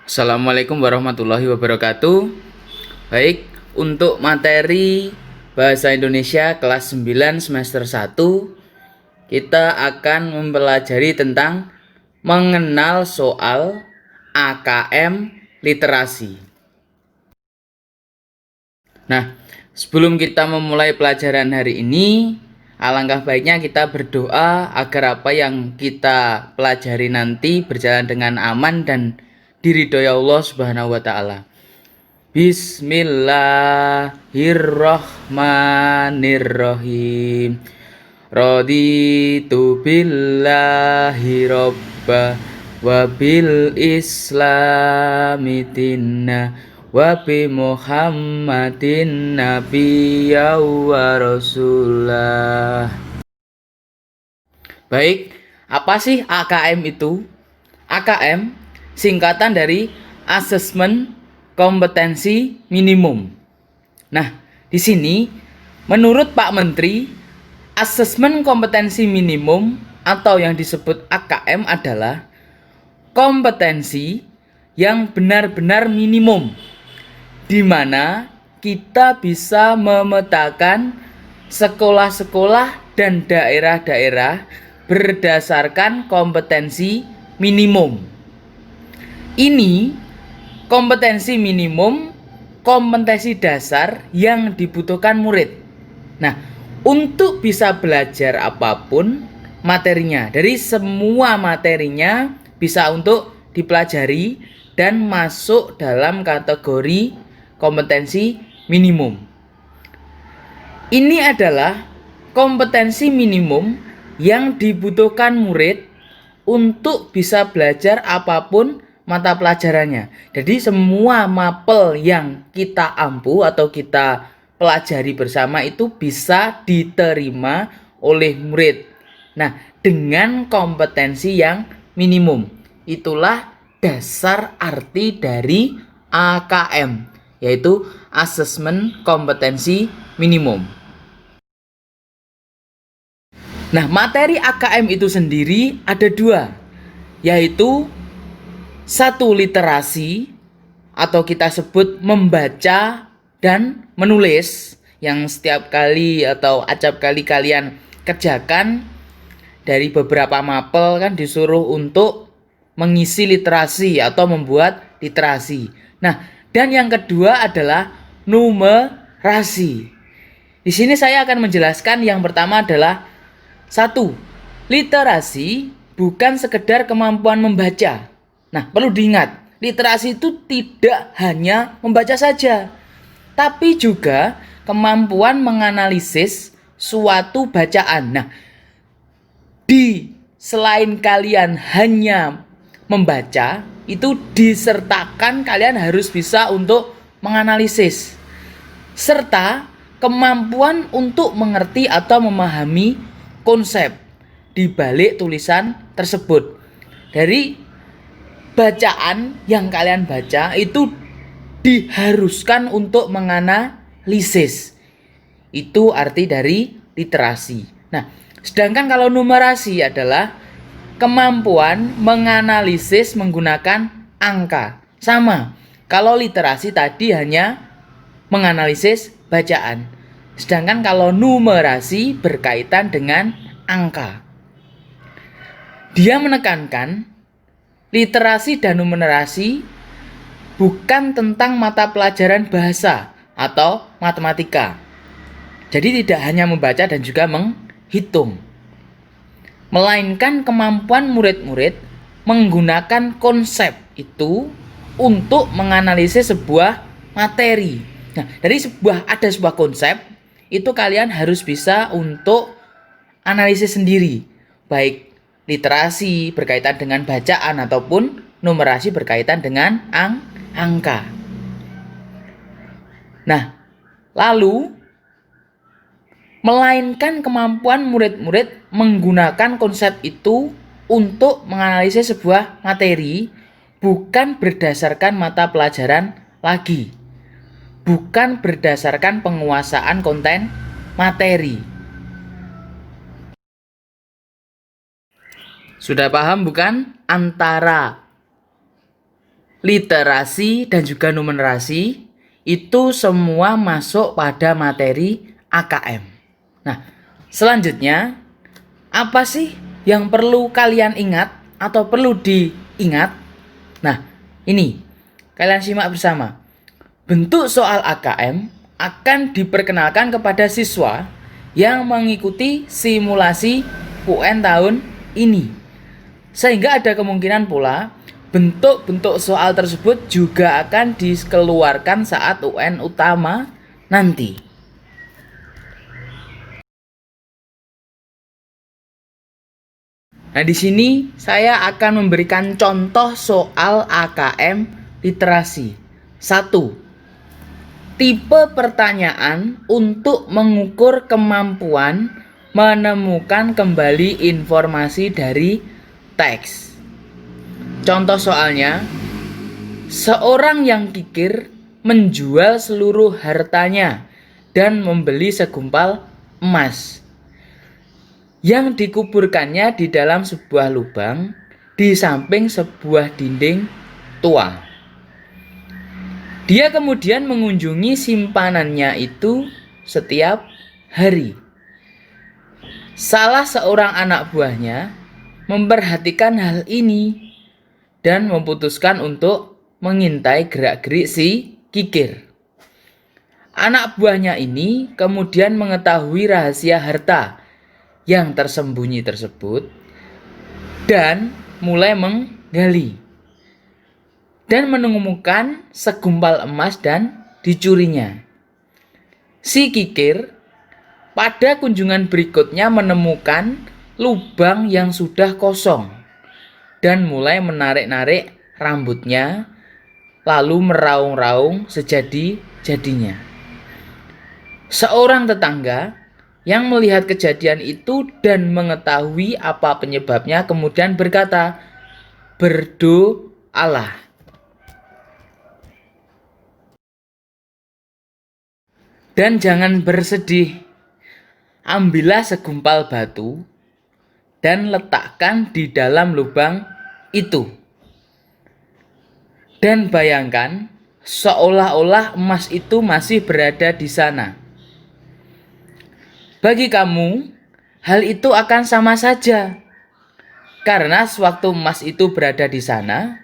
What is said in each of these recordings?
Assalamualaikum warahmatullahi wabarakatuh. Baik, untuk materi Bahasa Indonesia kelas 9 semester 1, kita akan mempelajari tentang mengenal soal AKM literasi. Nah, sebelum kita memulai pelajaran hari ini, alangkah baiknya kita berdoa agar apa yang kita pelajari nanti berjalan dengan aman dan diridhoi Allah Subhanahu wa taala. Bismillahirrahmanirrahim. Raditu billahi robba wa bil islami dinna wa bi Muhammadin nabiyya wa rasulah. Baik, apa sih AKM itu? AKM singkatan dari Asesmen Kompetensi Minimum. Nah, di sini menurut Pak Menteri, asesmen kompetensi minimum atau yang disebut AKM adalah kompetensi yang benar-benar minimum, di mana kita bisa memetakan sekolah-sekolah dan daerah-daerah berdasarkan kompetensi minimum. Ini kompetensi minimum, kompetensi dasar yang dibutuhkan murid. Nah, untuk bisa belajar apapun materinya, dari semua materinya bisa untuk dipelajari dan masuk dalam kategori kompetensi minimum. Ini adalah kompetensi minimum yang dibutuhkan murid untuk bisa belajar apapun mata pelajarannya. Jadi semua mapel yang kita ampu atau kita pelajari bersama itu bisa diterima oleh murid. Nah, dengan kompetensi yang minimum. Itulah dasar arti dari AKM, yaitu Asesmen Kompetensi Minimum. Nah, materi AKM itu sendiri ada dua, yaitu satu, literasi atau kita sebut membaca dan menulis, yang setiap kali atau acap kali kalian kerjakan dari beberapa mapel kan disuruh untuk mengisi literasi atau membuat literasi. Nah, dan yang kedua adalah numerasi. Di sini saya akan menjelaskan yang pertama adalah satu, literasi bukan sekedar kemampuan membaca. Nah, perlu diingat, literasi itu tidak hanya membaca saja, tapi juga kemampuan menganalisis suatu bacaan. Nah, selain kalian hanya membaca, itu disertakan kalian harus bisa untuk menganalisis, serta kemampuan untuk mengerti atau memahami konsep di balik tulisan tersebut. Dari bacaan yang kalian baca itu diharuskan untuk menganalisis. Itu arti dari literasi. Nah, sedangkan kalau numerasi adalah kemampuan menganalisis menggunakan angka. Sama, kalau literasi tadi hanya menganalisis bacaan, sedangkan kalau numerasi berkaitan dengan angka. Dia menekankan literasi dan numerasi bukan tentang mata pelajaran bahasa atau matematika. Jadi tidak hanya membaca dan juga menghitung, melainkan kemampuan murid-murid menggunakan konsep itu untuk menganalisis sebuah materi. Nah, dari ada sebuah konsep, itu kalian harus bisa untuk analisis sendiri, baik literasi berkaitan dengan bacaan ataupun numerasi berkaitan dengan angka. Nah, lalu melainkan kemampuan murid-murid menggunakan konsep itu untuk menganalisis sebuah materi bukan berdasarkan mata pelajaran lagi, bukan berdasarkan penguasaan konten materi. Sudah paham bukan antara literasi, dan juga numerasi itu semua masuk pada materi AKM. Nah, selanjutnya apa sih yang perlu kalian ingat atau perlu diingat? Nah, ini kalian simak bersama. Bentuk soal AKM akan diperkenalkan kepada siswa yang mengikuti simulasi UN tahun ini. Sehingga ada kemungkinan pula bentuk-bentuk soal tersebut juga akan dikeluarkan saat UN utama nanti. Nah, di sini saya akan memberikan contoh soal AKM literasi. 1. Tipe pertanyaan untuk mengukur kemampuan menemukan kembali informasi dari teks. Contoh soalnya, seorang yang kikir menjual seluruh hartanya dan membeli segumpal emas yang dikuburkannya di dalam sebuah lubang di samping sebuah dinding tua. Dia kemudian mengunjungi simpanannya itu setiap hari. Salah seorang anak buahnya memperhatikan hal ini dan memutuskan untuk mengintai gerak-gerik si kikir. Anak buahnya ini kemudian mengetahui rahasia harta yang tersembunyi tersebut dan mulai menggali dan menemukan segumpal emas dan dicurinya. Si kikir pada kunjungan berikutnya menemukan lubang yang sudah kosong dan mulai menarik-narik rambutnya lalu meraung-raung sejadi-jadinya. Seorang tetangga yang melihat kejadian itu dan mengetahui apa penyebabnya kemudian berkata, "Berdoalah." Dan jangan bersedih. Ambillah segumpal batu dan letakkan di dalam lubang itu. Dan bayangkan seolah-olah emas itu masih berada di sana. Bagi kamu, hal itu akan sama saja. Karena sewaktu emas itu berada di sana,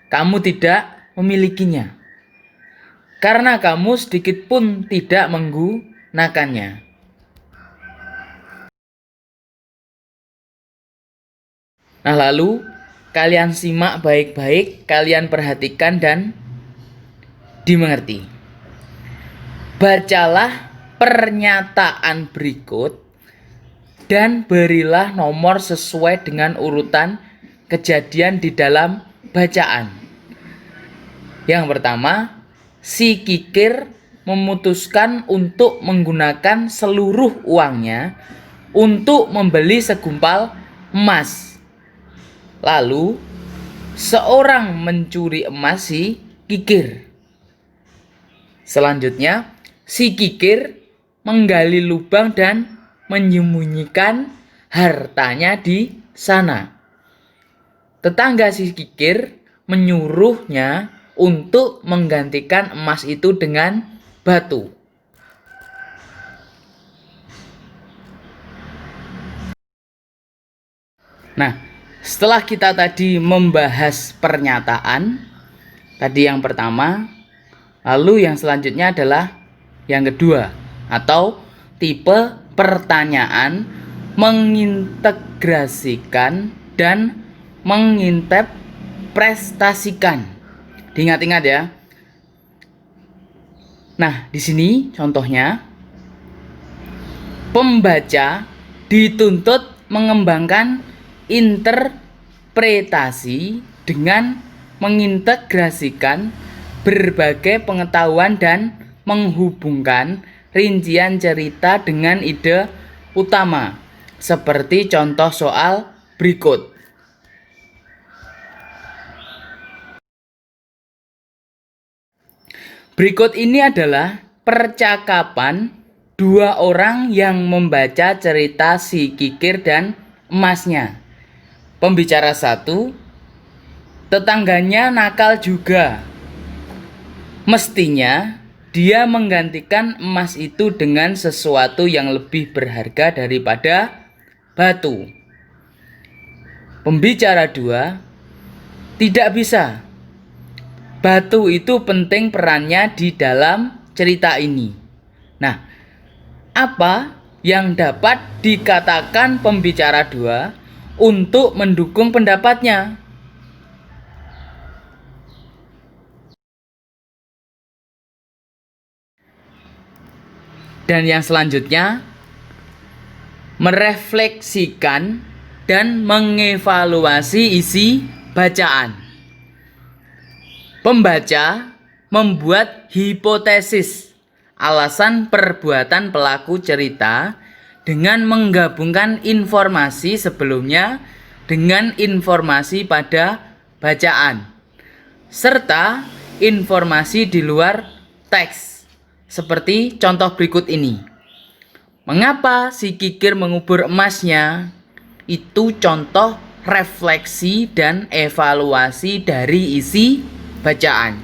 kamu tidak memilikinya. Karena kamu sedikit pun tidak menggunakannya. Nah, lalu kalian simak baik-baik, kalian perhatikan dan dimengerti. Bacalah pernyataan berikut dan berilah nomor sesuai dengan urutan kejadian di dalam bacaan. Yang pertama, si kikir memutuskan untuk menggunakan seluruh uangnya untuk membeli segumpal emas. Lalu, seorang mencuri emas si kikir. Selanjutnya, si kikir menggali lubang dan menyembunyikan hartanya di sana. Tetangga si kikir menyuruhnya untuk menggantikan emas itu dengan batu. Nah, setelah kita tadi membahas pernyataan, tadi yang pertama, lalu yang selanjutnya adalah yang kedua, atau tipe pertanyaan mengintegrasikan dan menginterpretasikan. Diingat-ingat ya. Nah, di sini contohnya, pembaca dituntut mengembangkan interpretasi dengan mengintegrasikan berbagai pengetahuan dan menghubungkan rincian cerita dengan ide utama, seperti contoh soal berikut. Berikut ini adalah percakapan dua orang yang membaca cerita si kikir dan emasnya. Pembicara 1, tetangganya nakal juga. Mestinya dia menggantikan emas itu dengan sesuatu yang lebih berharga daripada batu. Pembicara 2, tidak bisa. Batu itu penting perannya di dalam cerita ini. Nah, apa yang dapat dikatakan pembicara 2 untuk mendukung pendapatnya? Dan yang selanjutnya, merefleksikan dan mengevaluasi isi bacaan. Pembaca membuat hipotesis alasan perbuatan pelaku cerita dengan menggabungkan informasi sebelumnya dengan informasi pada bacaan, serta informasi di luar teks, seperti contoh berikut ini. Mengapa si kikir mengubur emasnya? Itu contoh refleksi dan evaluasi dari isi bacaan.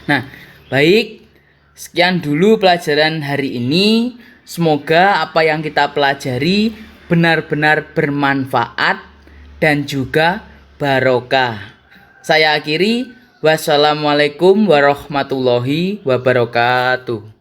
Nah, baik, sekian dulu pelajaran hari ini. Semoga apa yang kita pelajari benar-benar bermanfaat dan juga barokah. Saya akhiri, wassalamualaikum warahmatullahi wabarakatuh.